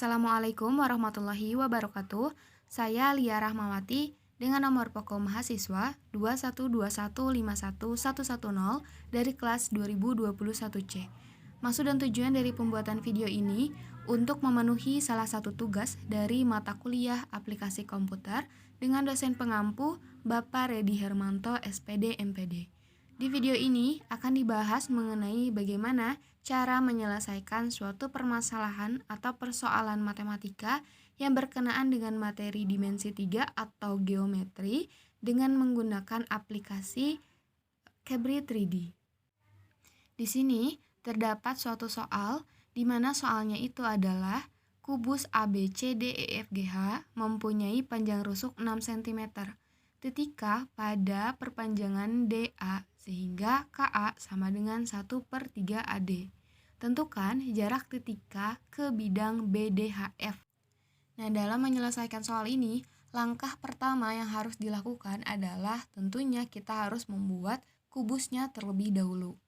Assalamualaikum warahmatullahi wabarakatuh. Saya Lia Rahmawati dengan nomor pokok mahasiswa 212151110 dari kelas 2021C. Maksud dan tujuan dari pembuatan video ini untuk memenuhi salah satu tugas dari mata kuliah aplikasi komputer dengan dosen pengampu Bapak Redi Hermanto SPD MPD. Di video ini akan dibahas mengenai bagaimana cara menyelesaikan suatu permasalahan atau persoalan matematika yang berkenaan dengan materi dimensi 3 atau geometri dengan menggunakan aplikasi Cabri 3D. Di sini terdapat suatu soal di mana soalnya itu adalah kubus ABCDEFGH mempunyai panjang rusuk 6 cm. Titika pada perpanjangan DA sehingga KA sama dengan 1/3 AD. Tentukan jarak titika ke bidang BDHF. Nah, dalam menyelesaikan soal ini, langkah pertama yang harus dilakukan adalah tentunya kita harus membuat kubusnya terlebih dahulu.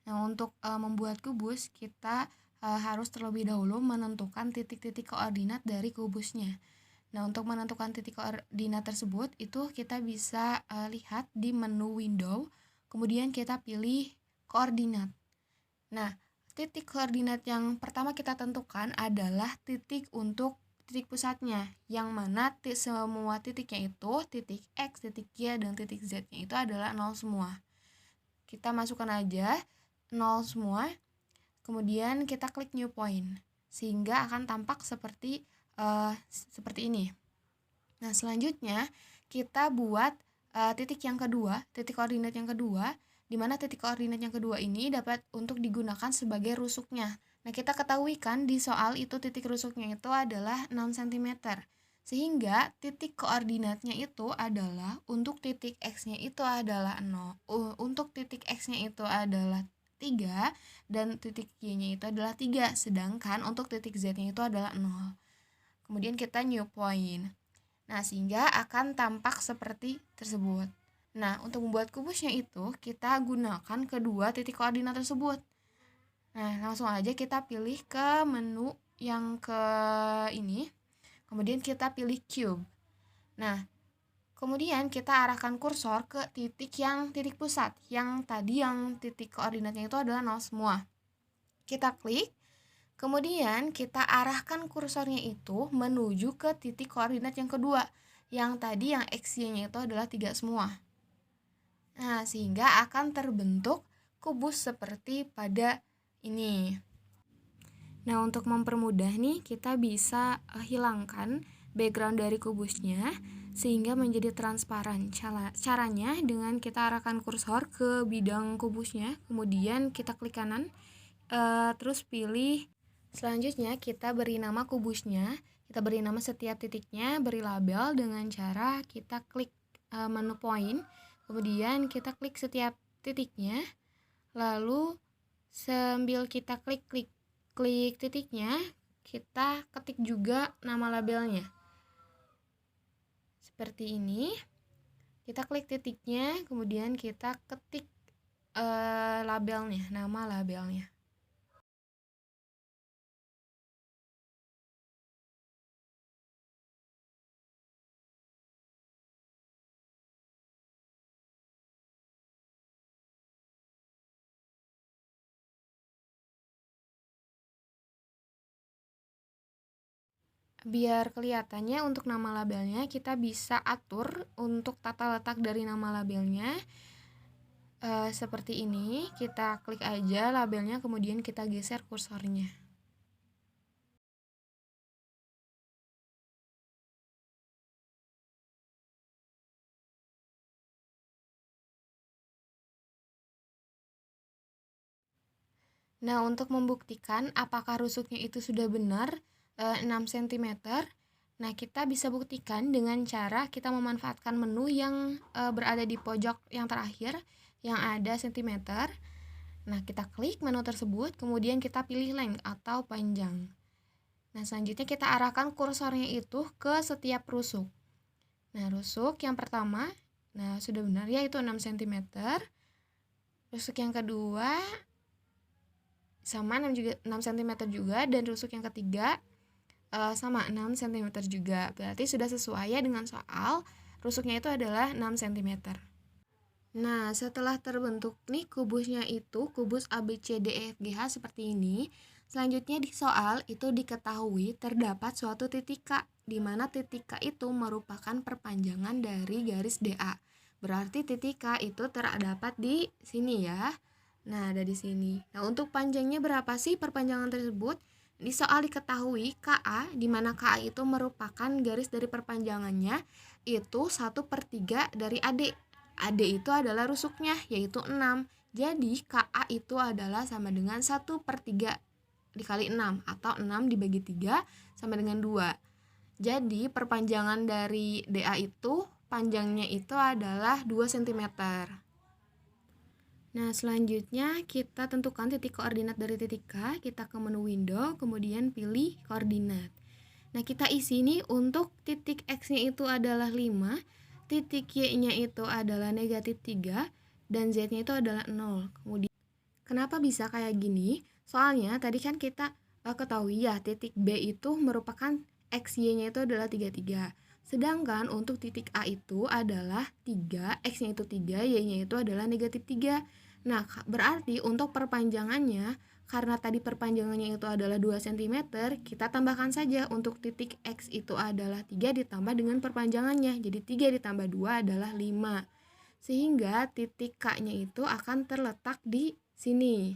Nah, untuk membuat kubus, kita harus terlebih dahulu menentukan titik-titik koordinat dari kubusnya. Nah, untuk menentukan titik koordinat tersebut, itu kita bisa lihat di menu window, kemudian kita pilih koordinat. Nah, titik koordinat yang pertama kita tentukan adalah titik untuk titik pusatnya, yang mana semua titiknya itu, titik X, titik Y, dan titik Z-nya itu adalah 0 semua. Kita masukkan aja 0 semua, kemudian kita klik new point, sehingga akan tampak seperti ini. Nah, selanjutnya kita buat titik yang kedua, titik koordinat yang kedua, di mana titik koordinat yang kedua ini dapat untuk digunakan sebagai rusuknya. Nah, kita ketahui kan di soal itu titik rusuknya itu adalah 6 cm. Sehingga titik koordinatnya itu adalah untuk titik X-nya itu adalah 0, untuk titik X-nya itu adalah 3, dan titik Y-nya itu adalah 3, sedangkan untuk titik Z-nya itu adalah 0. Kemudian kita new point. Nah, sehingga akan tampak seperti tersebut. Nah, untuk membuat kubusnya itu, kita gunakan kedua titik koordinat tersebut. Nah, langsung aja kita pilih ke menu yang ke ini. Kemudian kita pilih cube. Nah, kemudian kita arahkan kursor ke titik pusat. Yang tadi yang titik koordinatnya itu adalah 0 semua. Kita klik. Kemudian kita arahkan kursornya itu menuju ke titik koordinat yang kedua. Yang tadi yang X-Y-nya itu adalah 3 semua. Nah, sehingga akan terbentuk kubus seperti pada ini. Nah, untuk mempermudah nih, kita bisa hilangkan background dari kubusnya sehingga menjadi transparan. Caranya dengan kita arahkan kursor ke bidang kubusnya, kemudian kita klik kanan, terus pilih. Selanjutnya kita beri nama kubusnya, kita beri nama setiap titiknya, beri label dengan cara kita klik menu point, kemudian kita klik setiap titiknya, lalu sambil kita klik titiknya, kita ketik juga nama labelnya. Seperti ini, kita klik titiknya, kemudian kita ketik labelnya, nama labelnya. Biar kelihatannya untuk nama labelnya, kita bisa atur untuk tata letak dari nama labelnya seperti ini. Kita klik aja labelnya, kemudian kita geser kursornya. Nah, untuk membuktikan apakah rusuknya itu sudah benar 6 cm, nah kita bisa buktikan dengan cara kita memanfaatkan menu yang berada di pojok yang terakhir yang ada cm. Nah, kita klik menu tersebut, kemudian kita pilih length atau panjang. Nah, selanjutnya kita arahkan kursornya itu ke setiap rusuk. Nah, rusuk yang pertama, nah sudah benar ya, itu 6 cm. Rusuk yang kedua sama 6 cm juga, dan rusuk yang ketiga sama 6 cm juga. Berarti sudah sesuai ya dengan soal, rusuknya itu adalah 6 cm. Nah, setelah terbentuk nih kubusnya itu, kubus ABCDEFGH seperti ini. Selanjutnya di soal itu diketahui terdapat suatu titik K, di mana titik K itu merupakan perpanjangan dari garis DA. Berarti titik K itu terdapat di sini ya. Nah, ada di sini. Nah, untuk panjangnya berapa sih perpanjangan tersebut? Di soal diketahui KA, di mana KA itu merupakan garis dari perpanjangannya, itu 1/3 dari AD. AD itu adalah rusuknya, yaitu 6. Jadi KA itu adalah sama dengan 1/3 dikali 6, atau 6 dibagi 3 sama dengan 2. Jadi perpanjangan dari DA itu, panjangnya itu adalah 2 cm. Nah, selanjutnya kita tentukan titik koordinat dari titik K. Kita ke menu window, kemudian pilih koordinat. Nah, kita isi nih untuk titik X-nya itu adalah 5, titik Y-nya itu adalah -3, dan Z-nya itu adalah 0. Kemudian, kenapa bisa kayak gini? Soalnya tadi kan kita ketahui ya, titik B itu merupakan XY-nya itu adalah 33. Sedangkan untuk titik A itu adalah 3, X-nya itu 3, Y-nya itu adalah -3. Nah, berarti untuk perpanjangannya, karena tadi perpanjangannya itu adalah 2 cm, kita tambahkan saja untuk titik X itu adalah 3 ditambah dengan perpanjangannya. Jadi 3 ditambah 2 adalah 5. Sehingga titik K-nya itu akan terletak di sini.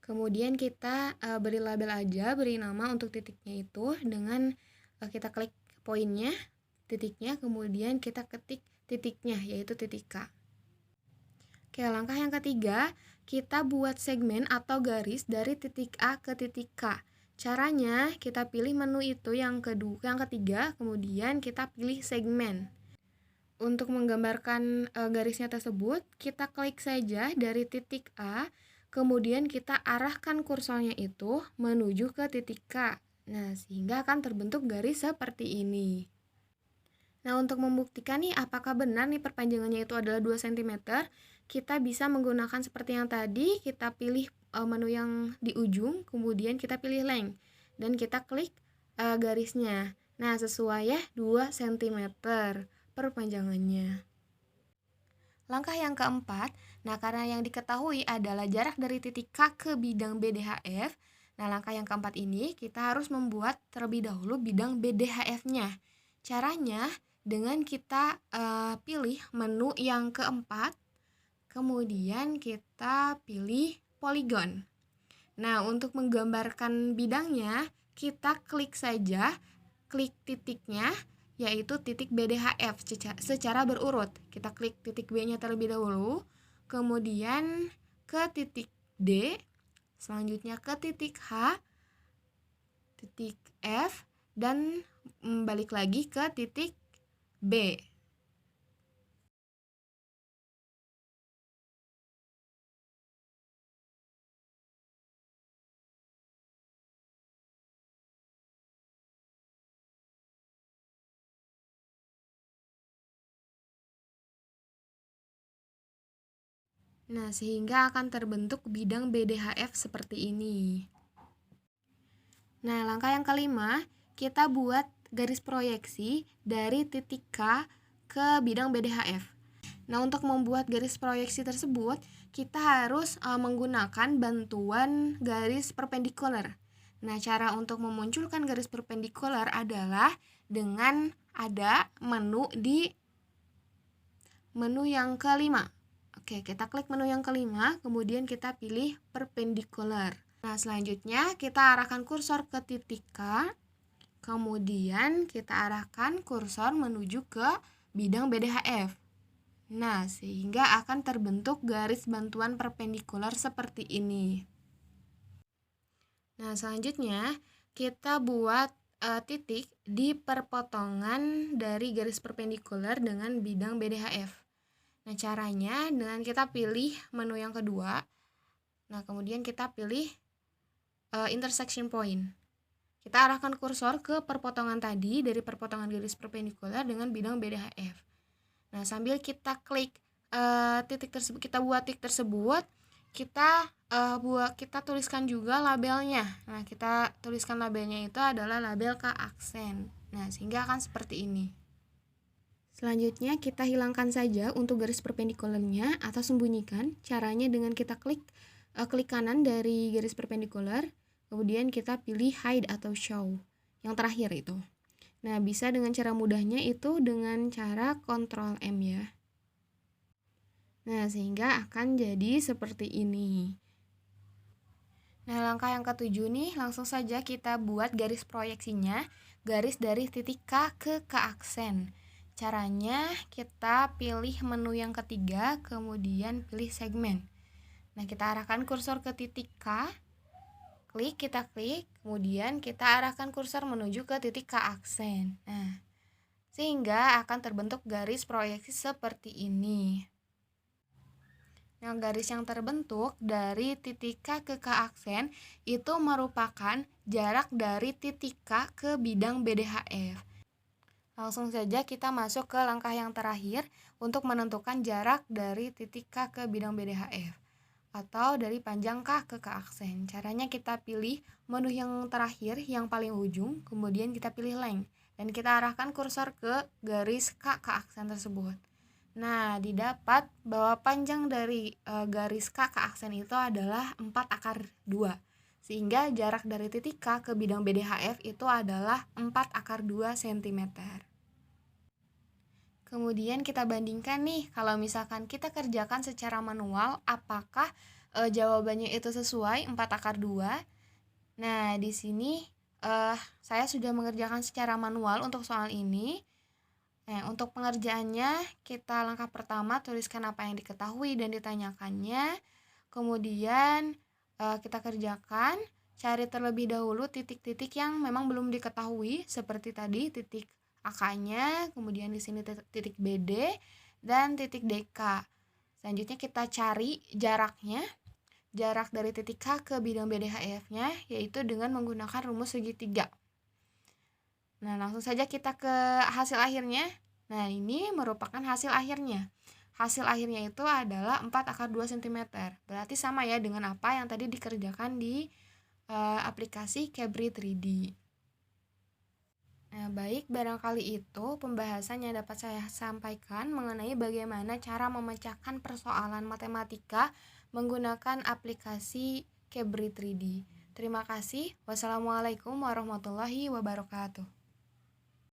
Kemudian kita beri label aja, beri nama untuk titiknya itu dengan kita klik poinnya, titiknya, kemudian kita ketik titiknya, yaitu titik K. Oke, langkah yang ketiga, kita buat segmen atau garis dari titik A ke titik K. Caranya, kita pilih menu itu yang ketiga, kemudian kita pilih segmen. Untuk menggambarkan garisnya tersebut, kita klik saja dari titik A, kemudian kita arahkan kursornya itu menuju ke titik K. Nah, sehingga akan terbentuk garis seperti ini. Nah, untuk membuktikan nih apakah benar nih perpanjangannya itu adalah 2 cm, kita bisa menggunakan seperti yang tadi, kita pilih menu yang di ujung, kemudian kita pilih length, dan kita klik garisnya. Nah, sesuai ya 2 cm perpanjangannya. Langkah yang keempat, nah karena yang diketahui adalah jarak dari titik K ke bidang BDHF, nah langkah yang keempat ini kita harus membuat terlebih dahulu bidang BDHF-nya. Caranya dengan kita pilih menu yang keempat, kemudian kita pilih poligon. Nah, untuk menggambarkan bidangnya, kita klik saja, klik titiknya, yaitu titik BDHF secara berurut. Kita klik titik B-nya terlebih dahulu, kemudian ke titik D, selanjutnya ke titik H, titik F, dan balik lagi ke titik B. Nah, sehingga akan terbentuk bidang BDHF seperti ini. Nah, langkah yang kelima, kita buat garis proyeksi dari titik K ke bidang BDHF. Nah, untuk membuat garis proyeksi tersebut, kita harus menggunakan bantuan garis perpendikular. Nah, cara untuk memunculkan garis perpendikular adalah dengan ada menu di menu yang kelima. Oke, kita klik menu yang kelima, kemudian kita pilih perpendikular. Nah, selanjutnya kita arahkan kursor ke titik K, kemudian kita arahkan kursor menuju ke bidang BDHF. Nah, sehingga akan terbentuk garis bantuan perpendikular seperti ini. Nah, selanjutnya kita buat titik di perpotongan dari garis perpendikular dengan bidang BDHF. Nah, caranya dengan kita pilih menu yang kedua. Nah, kemudian kita pilih intersection point. Kita arahkan kursor ke perpotongan tadi dari perpotongan garis perpendikular dengan bidang BDHF. Nah, sambil kita klik titik tersebut, kita buat titik tersebut, kita buat kita tuliskan juga labelnya. Nah, kita tuliskan labelnya itu adalah label K aksen. Nah, sehingga akan seperti ini. Selanjutnya kita hilangkan saja untuk garis perpendikulernya atau sembunyikan. Caranya dengan kita klik kanan dari garis perpendikuler, kemudian kita pilih hide atau show. Yang terakhir itu. Nah, bisa dengan cara mudahnya itu dengan cara Ctrl M ya. Nah, sehingga akan jadi seperti ini. Nah, langkah yang ketujuh nih, langsung saja kita buat garis proyeksinya, garis dari titik K ke K aksen. Caranya kita pilih menu yang ketiga, kemudian pilih segmen. Nah, kita arahkan kursor ke titik K, kita klik, kemudian kita arahkan kursor menuju ke titik K aksen. Nah, sehingga akan terbentuk garis proyeksi seperti ini. Nah, garis yang terbentuk dari titik K ke K aksen itu merupakan jarak dari titik K ke bidang BDHF. Langsung saja kita masuk ke langkah yang terakhir untuk menentukan jarak dari titik K ke bidang BDHF atau dari panjang K ke K aksen. Caranya kita pilih menu yang terakhir yang paling ujung, kemudian kita pilih length dan kita arahkan kursor ke garis K aksen tersebut. Nah, didapat bahwa panjang dari garis K aksen itu adalah 4/2. Sehingga jarak dari titik K ke bidang BDHF itu adalah 4/2 cm. Kemudian kita bandingkan nih, kalau misalkan kita kerjakan secara manual, apakah jawabannya itu sesuai 4/2? Nah, di sini saya sudah mengerjakan secara manual untuk soal ini. Nah, untuk pengerjaannya, kita langkah pertama tuliskan apa yang diketahui dan ditanyakannya. Kemudian kita kerjakan, cari terlebih dahulu titik-titik yang memang belum diketahui, seperti tadi titik AK-nya, kemudian di sini titik BD dan titik DK. Selanjutnya kita cari jaraknya, jarak dari titik K ke bidang BDHF-nya, yaitu dengan menggunakan rumus segitiga. Nah, langsung saja kita ke hasil akhirnya. Nah, ini merupakan hasil akhirnya. Hasil akhirnya itu adalah 4/2 cm. Berarti sama ya dengan apa yang tadi dikerjakan di aplikasi Cabri 3D. Nah, baik, barangkali itu pembahasan yang dapat saya sampaikan mengenai bagaimana cara memecahkan persoalan matematika menggunakan aplikasi Cabri 3D. Terima kasih. Wassalamualaikum warahmatullahi wabarakatuh.